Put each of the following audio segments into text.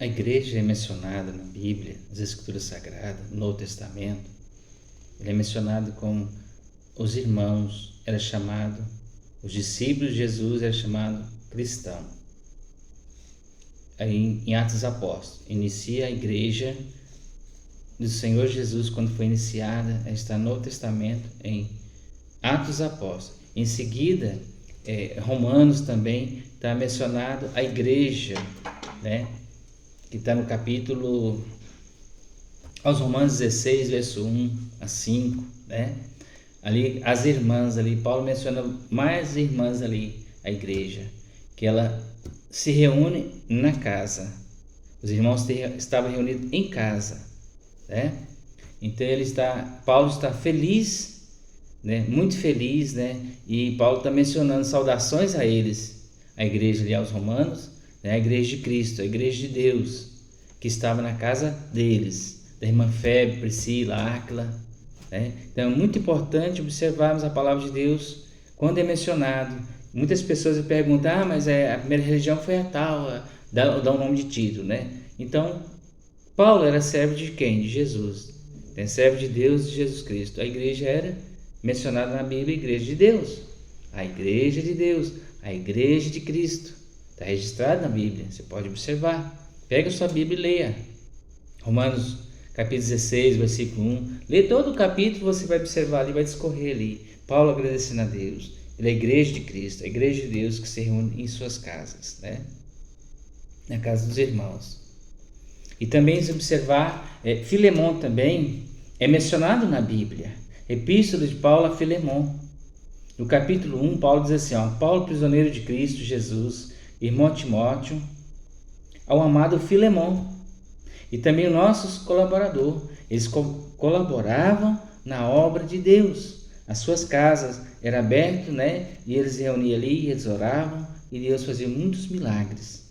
A igreja é mencionada na Bíblia, nas Escrituras Sagradas, no Novo Testamento. Ele é mencionado como os irmãos, era chamado, os discípulos de Jesus era chamado cristão. Aí em Atos dos Apóstolos, inicia a igreja do Senhor Jesus, quando foi iniciada, está no Novo Testamento, em Atos dos Apóstolos. Em seguida, Romanos também está mencionado a igreja, né? Que está no capítulo, aos Romanos 16, verso 1 a 5, né? Ali, as irmãs ali, Paulo menciona mais irmãs ali, a igreja, que ela se reúne na casa. Os irmãos estavam reunidos em casa, né? Então Paulo está feliz, né? Muito feliz, né? E Paulo está mencionando saudações a eles, a igreja ali aos romanos, né? A igreja de Cristo, a igreja de Deus, que estava na casa deles, da irmã Febe, Priscila, Áquila, né? Então é muito importante observarmos a palavra de Deus quando é mencionado. Muitas pessoas me perguntam, mas a primeira religião foi a tal, dá um nome de título, né? Então, Paulo era servo de quem? De Jesus, né? Servo de Deus, de Jesus Cristo. A igreja era mencionada na Bíblia, a igreja de Deus, a igreja de Deus, a igreja de Cristo. Está registrado na Bíblia, você pode observar. Pega a sua Bíblia e leia. Romanos capítulo 16, versículo 1. Lê todo o capítulo, você vai observar ali, vai discorrer ali. Paulo agradecendo a Deus. Ele é a igreja de Cristo, a igreja de Deus que se reúne em suas casas, né? Na casa dos irmãos. E também se observar, Filemon também é mencionado na Bíblia. Epístola de Paulo a Filemon. No capítulo 1, Paulo diz assim, Paulo, prisioneiro de Cristo Jesus, irmão Timóteo, ao amado Filemon, e também o nosso colaborador. Eles colaboravam na obra de Deus. As suas casas eram abertas, né? E eles se reuniam ali, eles oravam, e Deus fazia muitos milagres.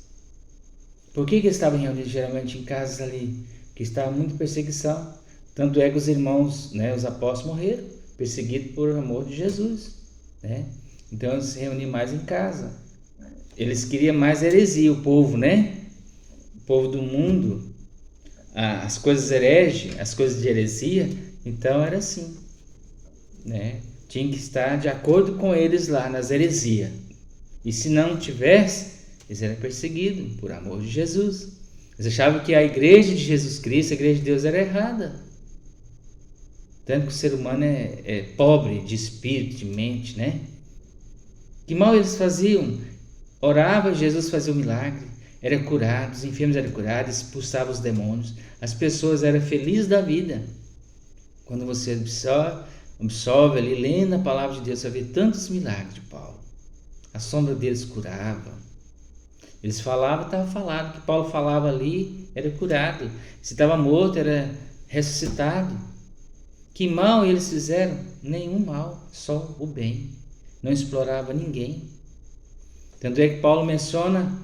Por que eles estavam reunidos geralmente em casas ali? Porque estava muita perseguição. Tanto é que os irmãos, né, os apóstolos morreram, perseguidos por amor de Jesus, né? Então eles se reuniam mais em casa. Eles queriam mais heresia, o povo, né? O povo do mundo, as coisas hereges, as coisas de heresia, então era assim, né? Tinha que estar de acordo com eles lá nas heresias. E se não tivesse, eles eram perseguidos por amor de Jesus. Eles achavam que a igreja de Jesus Cristo, a igreja de Deus, era errada. Tanto que o ser humano é pobre de espírito, de mente, né? Que mal eles faziam? Orava, Jesus fazia um milagre, era curado, os enfermos eram curados, expulsava os demônios, as pessoas eram felizes da vida. Quando você absorve ali, lendo a palavra de Deus, você vê tantos milagres de Paulo. A sombra deles curava. Eles falavam, estava falado, o que Paulo falava ali era curado. Se estava morto, era ressuscitado. Que mal eles fizeram? Nenhum mal, só o bem. Não explorava ninguém. Tanto é que Paulo menciona,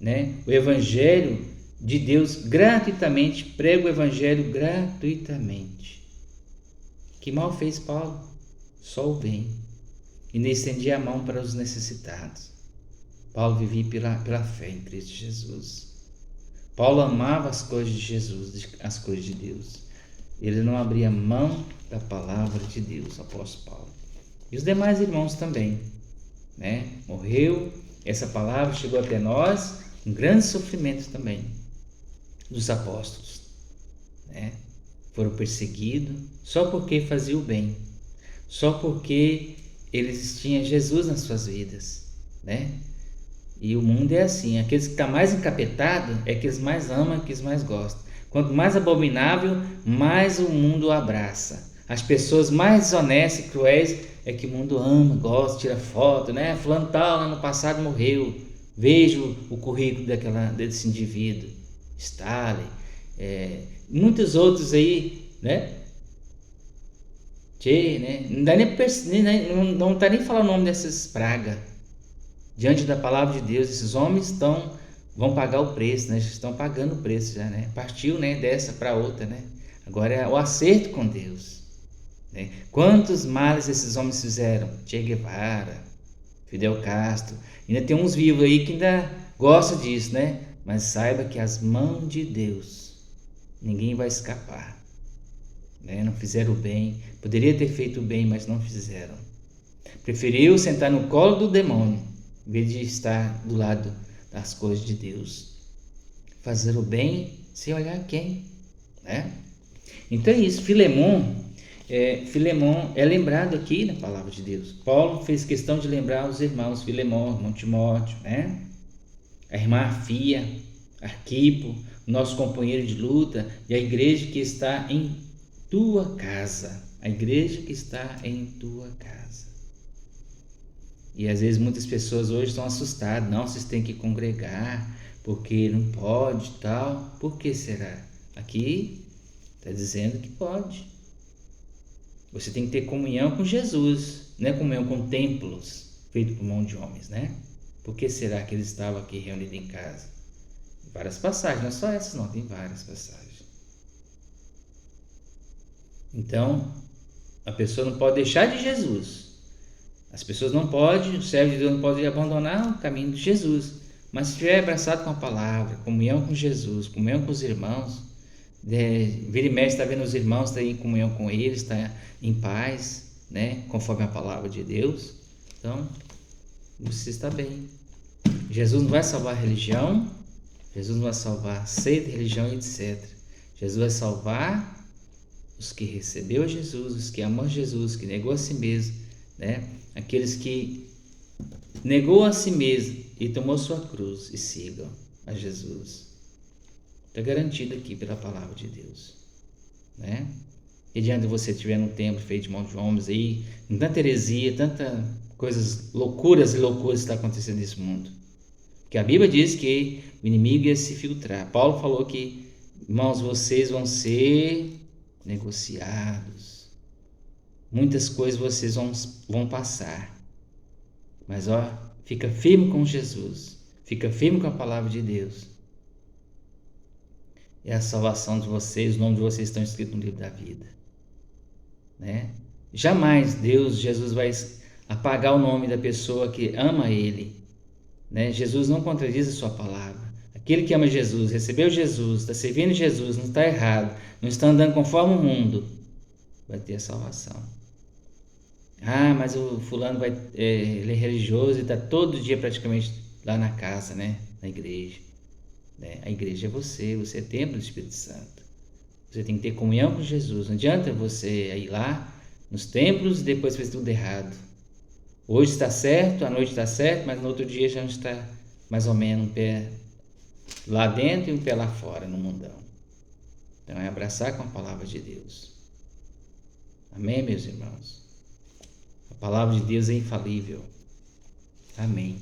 né, o evangelho de Deus gratuitamente, prega o evangelho gratuitamente. Que mal fez Paulo? Só o bem. E nem estendia a mão para os necessitados. Paulo vivia pela fé em Cristo Jesus. Paulo amava as coisas de Jesus, as coisas de Deus. Ele não abria mão da palavra de Deus, apóstolo Paulo. E os demais irmãos também, né? Morreu, essa palavra chegou até nós, um grande sofrimento também dos apóstolos, né? Foram perseguidos só porque faziam o bem, só porque eles tinham Jesus nas suas vidas, né? E o mundo é assim, aqueles que estão mais encapetados é que eles mais amam, que eles mais gostam. Quanto mais abominável, mais o mundo abraça. As pessoas mais desonestas e cruéis é que o mundo ama, gosta, tira foto, né? Fulano tal, lá no passado morreu. Vejo o currículo desse indivíduo. Stalin, muitos outros aí, né? Né? Não está nem falando o nome dessas pragas. Diante da palavra de Deus, esses homens vão pagar o preço, né? Já estão pagando o preço já, né? Partiu, né, dessa para outra, né? Agora é o acerto com Deus, né? Quantos males esses homens fizeram? Che Guevara, Fidel Castro, ainda tem uns vivos aí que ainda gostam disso, né? mas saiba que as mãos de Deus, ninguém vai escapar. Né? Não fizeram o bem, poderia ter feito o bem, mas não fizeram. Preferiu sentar no colo do demônio, em vez de estar do lado das coisas de Deus. Fazer o bem sem olhar quem, né? Então é isso, Filemon é lembrado aqui na palavra de Deus. Paulo fez questão de lembrar os irmãos Filemon, irmão Timóteo, né? A irmã Afia, Arquipo, nosso companheiro de luta, e a igreja que está em tua casa. A igreja que está em tua casa. E às vezes muitas pessoas hoje estão assustadas. Não, vocês têm que congregar, porque não pode e tal. Por que será? Aqui está dizendo que pode. Você tem que ter comunhão com Jesus, não é comunhão com templos feitos por mão de homens, né? Por que será que eles estavam aqui reunidos em casa? Várias passagens, não é só essas não, tem várias passagens. Então, a pessoa não pode deixar de Jesus. As pessoas não podem, o servo de Deus não pode abandonar o caminho de Jesus. Mas se estiver abraçado com a palavra, comunhão com Jesus, comunhão com os irmãos, vira e mexe, está vendo os irmãos, está em comunhão com eles, está em paz, né? Conforme a palavra de Deus. Então, você está bem. Jesus não vai salvar a religião, Jesus não vai salvar seita, religião, etc. Jesus vai salvar os que recebeu a Jesus, os que amam Jesus, que negou a si mesmo, né? Aqueles que negou a si mesmo e tomou sua cruz e sigam a Jesus. Está garantido aqui pela palavra de Deus, né? E diante de você estiver num templo feito de mão de homens aí, com tanta heresia, tanta coisas, loucuras e loucuras está acontecendo nesse mundo. Porque a Bíblia diz que o inimigo ia se filtrar. Paulo falou que, irmãos, vocês vão ser negociados. Muitas coisas vocês vão passar. Mas fica firme com Jesus. Fica firme com a palavra de Deus. É a salvação de vocês, o nome de vocês estão escritos no livro da vida. Né? Jamais Jesus vai apagar o nome da pessoa que ama Ele. Né? Jesus não contradiz a sua palavra. Aquele que ama Jesus, recebeu Jesus, está servindo Jesus, não está errado, não está andando conforme o mundo, vai ter a salvação. Ah, mas o fulano ele é religioso e está todo dia praticamente lá na casa, né? Na igreja. Né? A igreja é você é templo do Espírito Santo. Você tem que ter comunhão com Jesus. Não adianta você ir lá nos templos e depois fazer tudo errado. Hoje está certo, à noite está certo, mas no outro dia já está mais ou menos um pé lá dentro e um pé lá fora no mundão. Então é abraçar com a palavra de Deus. Amém, meus irmãos? A palavra de Deus é infalível. Amém.